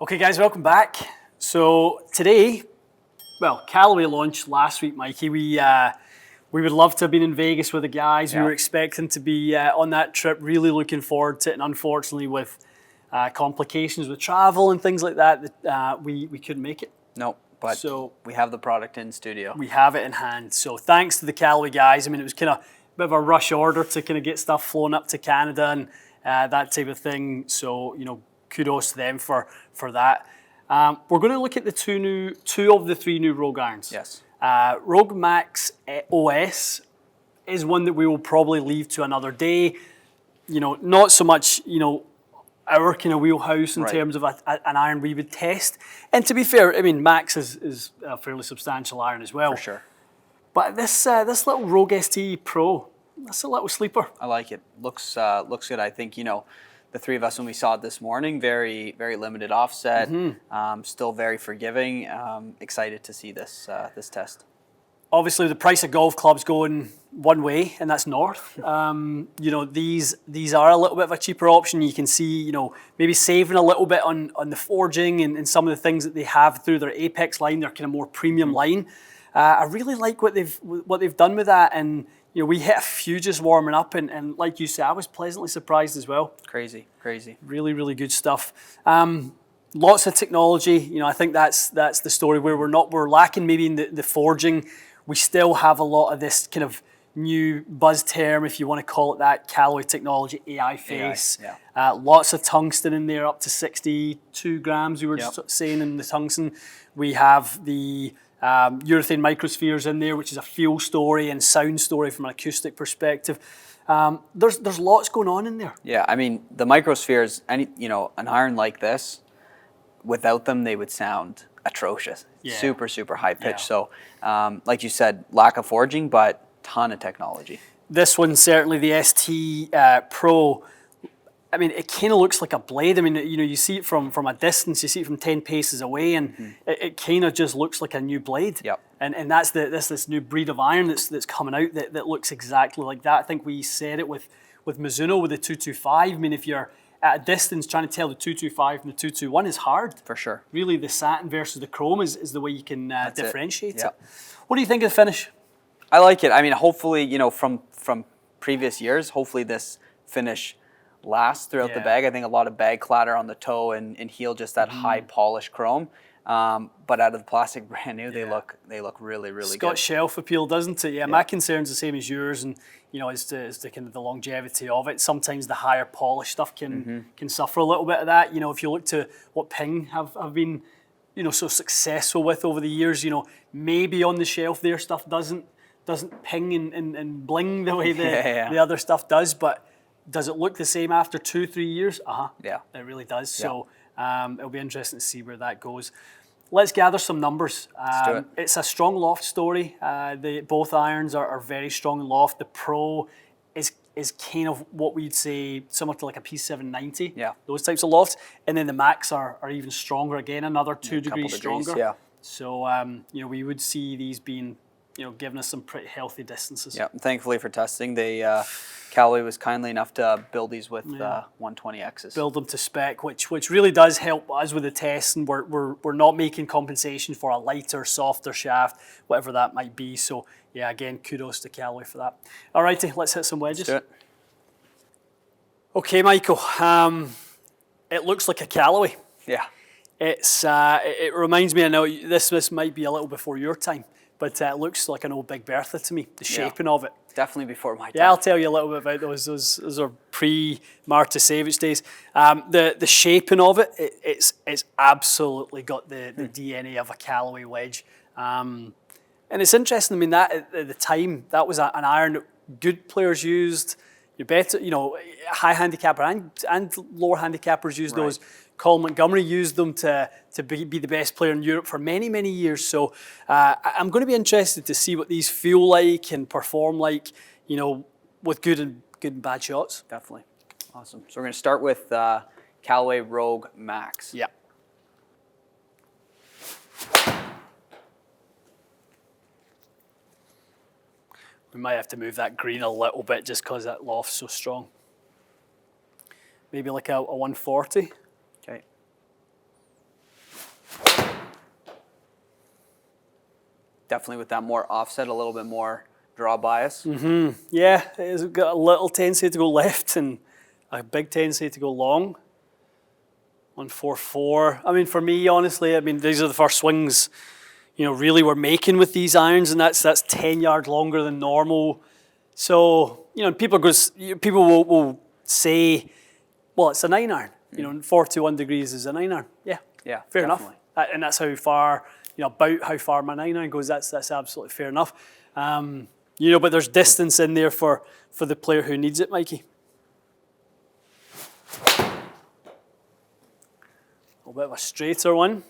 Okay guys, welcome back. So today, well, Callaway launched last week, Mikey. We would love to have been in Vegas with the guys. We were expecting to be on that trip, really looking forward to it, and unfortunately with complications with travel and things like that, we couldn't make it. No, but so we have the product in studio. We have it in hand. So thanks to the Callaway guys. I mean, it was kind of a bit of a rush order to kind of get stuff flown up to Canada and that type of thing. So, you know, kudos to them for that. We're going to look at the two of the three new Rogue irons. Yes. Rogue Max OS is one that we will probably leave to another day. You know, not so much, you know, our kind of wheelhouse in terms of an iron we would test. And to be fair, I mean, Max is a fairly substantial iron as well. For sure. But this little Rogue ST Pro, that's a little sleeper. I like it. Looks good. I think, you know, the three of us when we saw it this morning, very limited offset, still very forgiving. Excited to see this test. Obviously, the price of golf clubs going one way, and that's north. You know, these are a little bit of a cheaper option. You can see, you know, maybe saving a little bit on the forging and some of the things that they have through their Apex line, their kind of more premium line. I really like what they've done with that, and you know, we hit a few just warming up, and like you said, I was pleasantly surprised as well. Crazy. Really good stuff. Lots of technology. You know, I think that's the story where we're lacking maybe in the forging. We still have a lot of this kind of new buzz term, if you want to call it that, Callaway technology, AI face. Lots of tungsten in there, up to 62 grams. We were just saying in the tungsten. We have the urethane microspheres in there, which is a feel story and sound story from an acoustic perspective. There's lots going on in there. Yeah, I mean, the microspheres, you know, an iron like this, without them, they would sound atrocious. Super high pitch. So, like you said, lack of forging, but ton of technology. This one, certainly the ST Pro, I mean, it kind of looks like a blade. I mean, you know, you see it from a distance, you see it from 10 paces away, and it kind of just looks like a new blade. Yep. And that's this new breed of iron that's coming out that looks exactly like that. I think we said it with Mizuno with the 225. I mean, if you're at a distance trying to tell the 225 from the 221 is hard. For sure. Really, the satin versus the chrome is the way you can differentiate it. Yep. What do you think of the finish? I like it. I mean, hopefully, you know, from previous years, hopefully this finish lasts throughout the bag. I think a lot of bag clatter on the toe and heel, just that high polished chrome. But out of the plastic, brand new, they look really good. It's got shelf appeal, doesn't it? Yeah, my concern's the same as yours, and you know, is the kind of the longevity of it. Sometimes the higher polish stuff can suffer a little bit of that. You know, if you look to what Ping have been, you know, so successful with over the years, you know, maybe on the shelf their stuff doesn't ping and bling the way the other stuff does, but does it look the same after 2-3 years? Yeah, it really does. So it'll be interesting to see where that goes. Let's gather some numbers. Let's do it. It's a strong loft story. Both irons are very strong in loft. The Pro is kind of what we'd say similar to like a P790. Yeah. Those types of lofts. And then the Max are even stronger again, another 2 degrees stronger. Yeah. So you know, we would see these being, you know, giving us some pretty healthy distances. Yeah, thankfully for testing, Callaway was kindly enough to build these with 120Xs. Build them to spec, which really does help us with the test, and we're not making compensation for a lighter, softer shaft, whatever that might be. So yeah, again, kudos to Callaway for that. All righty, let's hit some wedges. Let's do it. Okay, Michael, it looks like a Callaway. Yeah. It reminds me, I know this might be a little before your time, but it looks like an old Big Bertha to me, the shaping of it. Definitely before my time. Yeah, I'll tell you a little bit about those. Those are pre-Marta Savage days. The shaping of it, it's absolutely got the DNA of a Callaway wedge. And it's interesting, I mean, that at the time, that was an iron that good players used. Your better, you know, high handicapper and lower handicappers used those. Colin Montgomerie used them to be the best player in Europe for many years. So I'm going to be interested to see what these feel like and perform like, you know, with good and bad shots. Definitely. Awesome. So we're going to start with Callaway Rogue Max. Yeah. We might have to move that green a little bit just because that loft's so strong. Maybe like a 140. Okay. definitely with that more offset, a little bit more draw bias. Yeah, it's got a little tendency to go left and a big tendency to go long. On 4-4. I mean, for me, honestly, I mean, these are the first swings, really we're making with these irons, and that's 10 yards longer than normal. So, people will say, well, it's a 9-iron. 41 degrees is a 9-iron. Yeah, fair definitely. enough. And that's how far, about how far my 9-iron goes. That's absolutely fair enough. But there's distance in there for the player who needs it, Mikey. A little bit of a straighter one.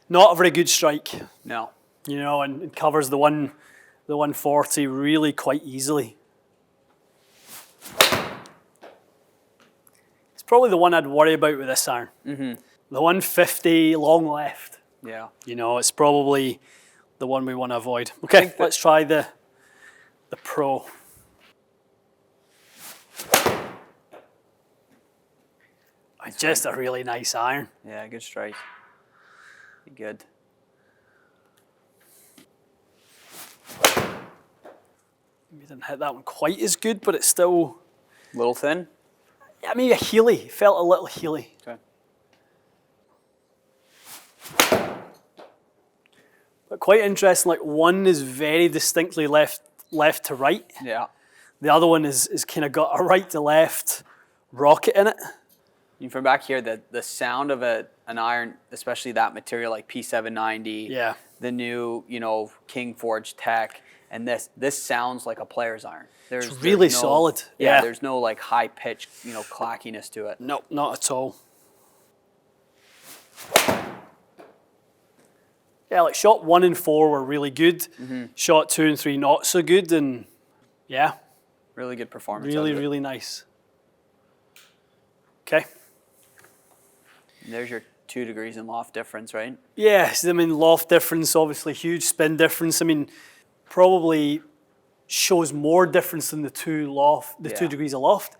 Not a very good strike. No. And it covers the 140 really quite easily. It's probably the one I'd worry about with this iron. The 150 long left. Yeah. It's probably the one we want to avoid. Okay, let's try the Pro. Just a really nice iron. Yeah, good strike. Good. Maybe didn't hit that one quite as good, but it's still... A little thin? Yeah, maybe a Healy. Felt a little Healy. Okay. But quite interesting, like one is very distinctly left to right. Yeah. The other one is kind of got a right to left rocket in it. And from back here, the sound of an iron, especially that material like P790, the new, King Forge Tech, and this sounds like a player's iron. It's really solid. Yeah, there's no like high pitch, clackiness to it. No, not at all. Yeah, like shot 1 and 4 were really good. Shot 2 and 3 not so good, and yeah. Really good performance. Really nice. Okay. And there's your 2 degrees in loft difference, right? Yes, I mean loft difference, obviously huge spin difference. I mean, probably shows more difference than the 2 degrees of loft.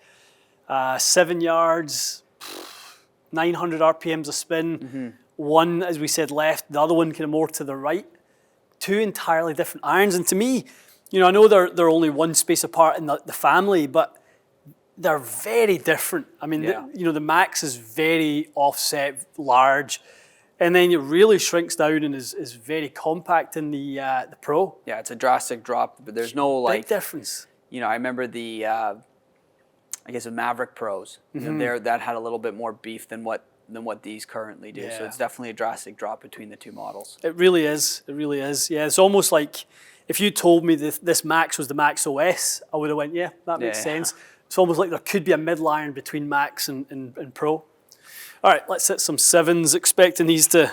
7 yards, 900 RPMs of spin. One, as we said, left. The other one kind of more to the right. 2 entirely different irons, and to me, I know they're only one space apart in the family, but they're very different. I mean, the Max is very offset, large, and then it really shrinks down and is very compact in the Pro. Yeah, it's a drastic drop, but there's no big difference. I remember the Maverick Pros. That had a little bit more beef than what these currently do. So it's definitely a drastic drop between the 2 models. It really is. It really is. Yeah, it's almost like if you told me this Max was the Max OS, I would have went, yeah, that makes sense. It's almost like there could be a mid-iron between Max and Pro. All right, let's hit some 7s, expecting these to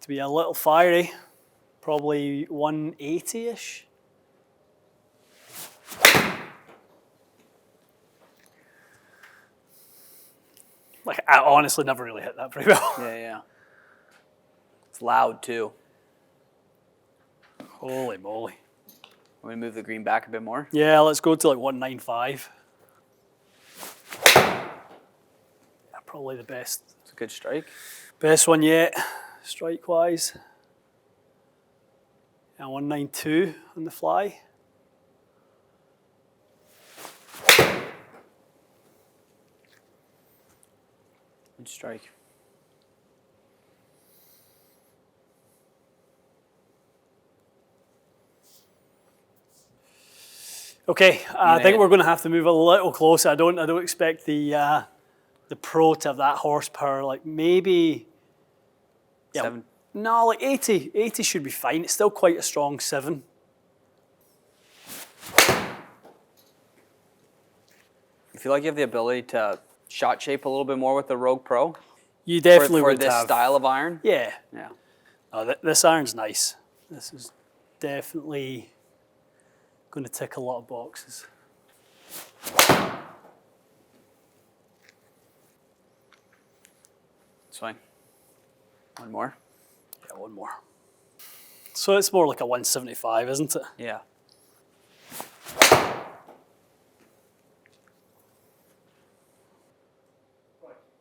be a little fiery. Probably 180-ish. Like, I honestly never really hit that very well. Yeah. It's loud, too. Holy moly. Want me to move the green back a bit more? Yeah, let's go to like 195. Probably the best. It's a good strike. Best one yet, strike-wise. And 192 on the fly. Good strike. Okay, I think we're going to have to move a little closer. I don't expect the Pro to have that horsepower. Like maybe, 7. No, like 80. 80 should be fine. It's still quite a strong 7. You feel like you have the ability to shot shape a little bit more with the Rogue Pro? You definitely for would this have. style of iron? Yeah. Yeah. Oh, this iron's nice. This is definitely going to tick a lot of boxes. It's fine. One more? Yeah, one more. So it's more like a 175, isn't it? Yeah.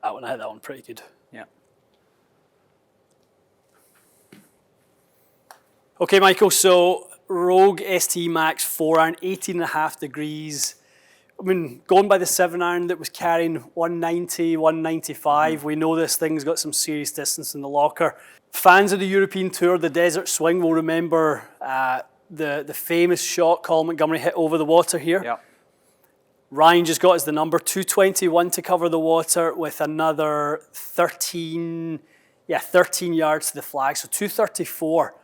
That one, I hit that one pretty good. Yeah. Okay, Michael, so Rogue ST Max 4-iron, 18.5 degrees. I mean, going by the 7-iron that was carrying 190, 195, we know this thing's got some serious distance in the locker. Fans of the European Tour, the Desert Swing, will remember the famous shot Colin Montgomerie hit over the water here. Yep. Ryan just got us the number, 221 to cover the water with another 13 yards to the flag, so 234.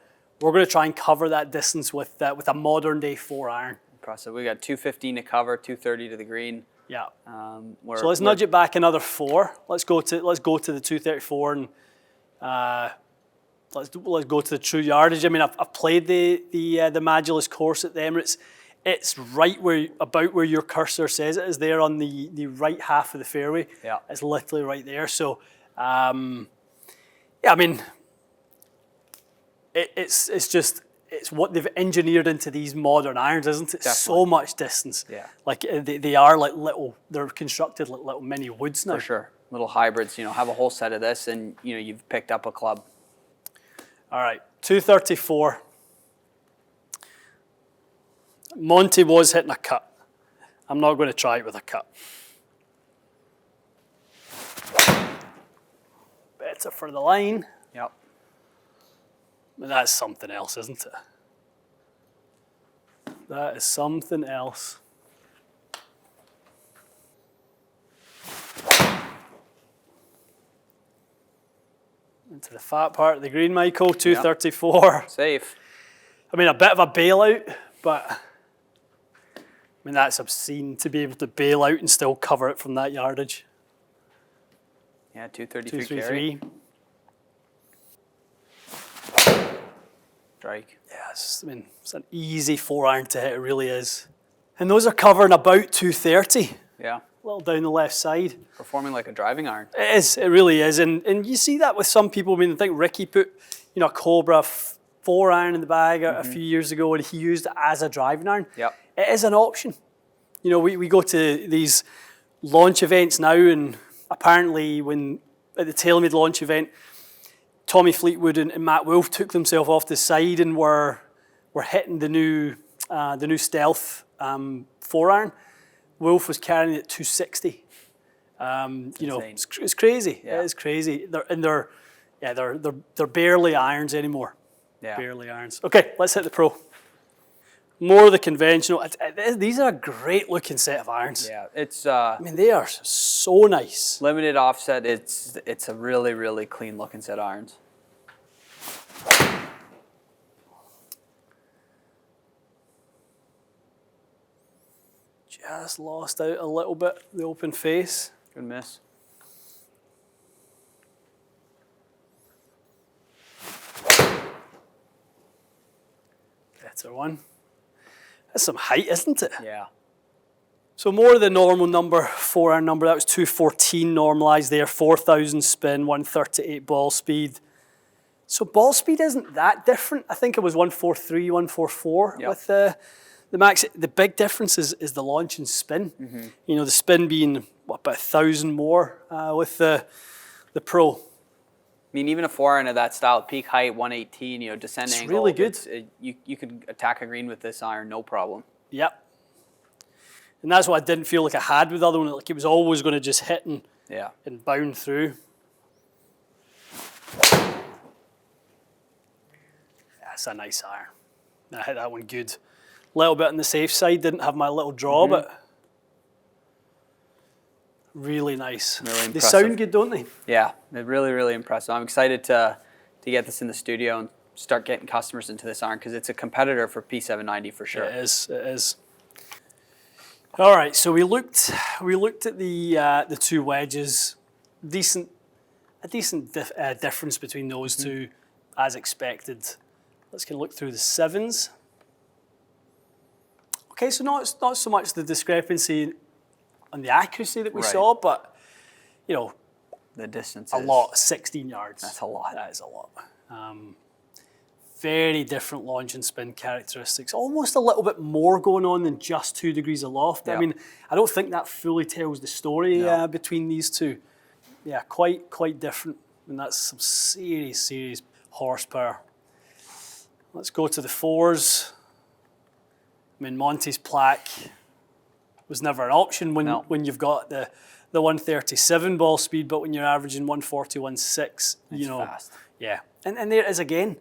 We're going to try and cover that distance with a modern day 4-iron. Impressive. We got 215 to cover, 230 to the green. Yeah. So let's nudge it back another 4. Let's go to the 234 and let's go to the true yardage. I mean, I've played the Magulus course at the Emirates. It's right about where your cursor says it is there on the right half of the fairway. Yeah. It's literally right there. So, yeah, I mean, it's what they've engineered into these modern irons, isn't it? Definitely. So much distance. Yeah. Like they are like they're constructed like little mini woods now. For sure. Little hybrids, have a whole set of this and, you've picked up a club. All right, 234. Monty was hitting a cut. I'm not going to try it with a cut. Better for the line. Yep. But that's something else, isn't it? That is something else. Into the fat part of the green, Michael, 234. Yep. Safe. I mean, a bit of a bailout, but I mean, that's obscene to be able to bail out and still cover it from that yardage. Yeah, 233 233. carry. Strike. Yes, I mean, it's an easy 4-iron to hit, it really is. And those are covering about 230. Yeah. A little down the left side. Performing like a driving iron. It is, it really is. And you see that with some people. I mean, I think Ricky put, a Cobra 4-iron in the bag a few years ago and he used it as a driving iron. Yep. It is an option. We go to these launch events now and apparently at the TaylorMade launch event, Tommy Fleetwood and Matt Wolff took themselves off the side and were hitting the new Stealth 4-iron. Wolff was carrying it at 260. It's crazy. Yeah. It is crazy. They're barely irons anymore. Yeah. Barely irons. Okay, let's hit the Pro. More of the conventional. These are a great looking set of irons. Yeah, it's I mean, they are so nice. limited offset. It's a really, really clean looking set of irons. Just lost out a little bit, the open face. Good miss. Better one. That's some height, isn't it? Yeah. So more of the normal number, 4-iron number, that was 214 normalized there, 4,000 spin, 138 ball speed. So ball speed isn't that different. I think it was 143, 144 with the Max. The big difference is the launch and spin. Mm-hmm. The spin being about 1,000 more with the Pro. I mean, even a 4-iron of that style, peak height 118, descend It's angle. really good. You could attack a green with this iron, no problem. Yep. And that's what I didn't feel like I had with the other one. Like it was always going to just hit and bound through. That's a nice iron. I hit that one good. A little bit on the safe side. Didn't have my little draw, but really nice. Really impressive. They sound good, don't they? Yeah, they're really, really impressive. I'm excited to get this in the studio and start getting customers into this iron because it's a competitor for P790 for sure. It is. All right, so we looked at the two wedges. A decent difference between those two, as expected. Let's look through the 7s. Okay, so not so much the discrepancy on the accuracy that we saw, but the distance a lot, 16 yards. That's a lot. That is a lot. Very different launch and spin characteristics. Almost a little bit more going on than just 2 degrees of loft. Yeah. I mean, I don't think that fully tells the story between these two. Yeah, quite different. And that's some serious horsepower. Let's go to the 4s. I mean, Monty's plaque was never an option when you've got the 137 ball speed, but when you're averaging 141.6, you know, fast. Yeah, and there is again,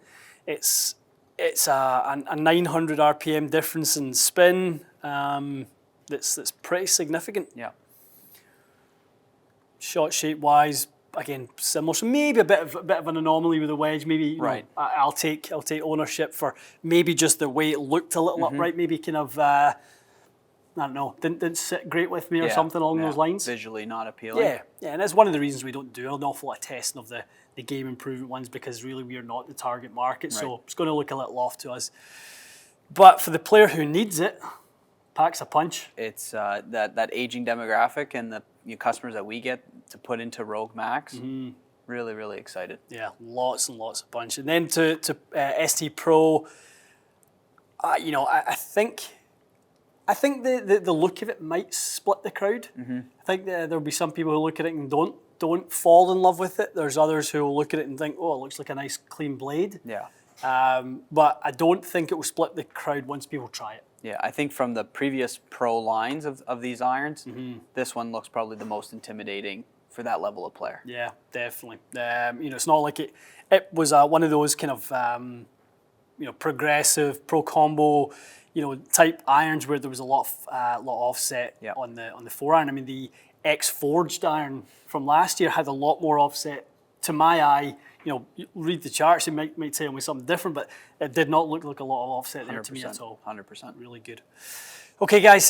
it's a 900 RPM difference in spin. That's pretty significant. Yeah. Shot shape wise, again similar. So maybe a bit of an anomaly with the wedge. Maybe you know, I'll take ownership for maybe just the way it looked a little upright. Maybe kind of I don't know, didn't sit great with me or something along those lines. Visually not appealing. Yeah, and that's one of the reasons we don't do an awful lot of testing of the game improvement ones, because really we are not the target market. So it's going to look a little off to us. But for the player who needs it, packs a punch. It's that aging demographic and the customers that we get to put into Rogue Max. Really, really excited. Yeah, lots and lots of punch. And then to ST Pro, you know, I think the look of it might split the crowd. I think there'll be some people who look at it and don't fall in love with it. There's others who will look at it and think, oh, it looks like a nice clean blade. Yeah. But I don't think it will split the crowd once people try it. Yeah, I think from the previous Pro lines of these irons, this one looks probably the most intimidating for that level of player. Yeah, definitely. You know, it's not like it was one of those kind of you know, progressive pro combo, you know, type irons where there was a lot of offset on the foreiron. I mean, the X Forged iron from last year had a lot more offset to my eye. You know, you read the charts, it might tell me something different, but it did not look like a lot of offset there to me at all. 100%. Really good. Okay, guys,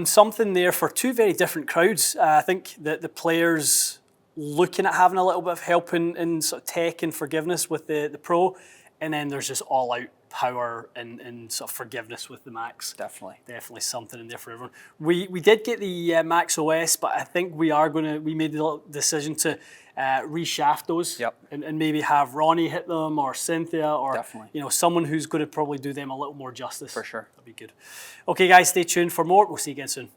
something there for two very different crowds. I think that the players looking at having a little bit of help in sort of tech and forgiveness with the Pro, and then there's just all-out power and sort of forgiveness with the Max. Definitely something in there for everyone. We did get the Max OS, but I think we made the decision to reshaft those and maybe have Ronnie hit them, or Cynthia, or you know, someone who's going to probably do them a little more justice. For sure. That'd be good. Okay, guys, stay tuned for more. We'll see you again soon.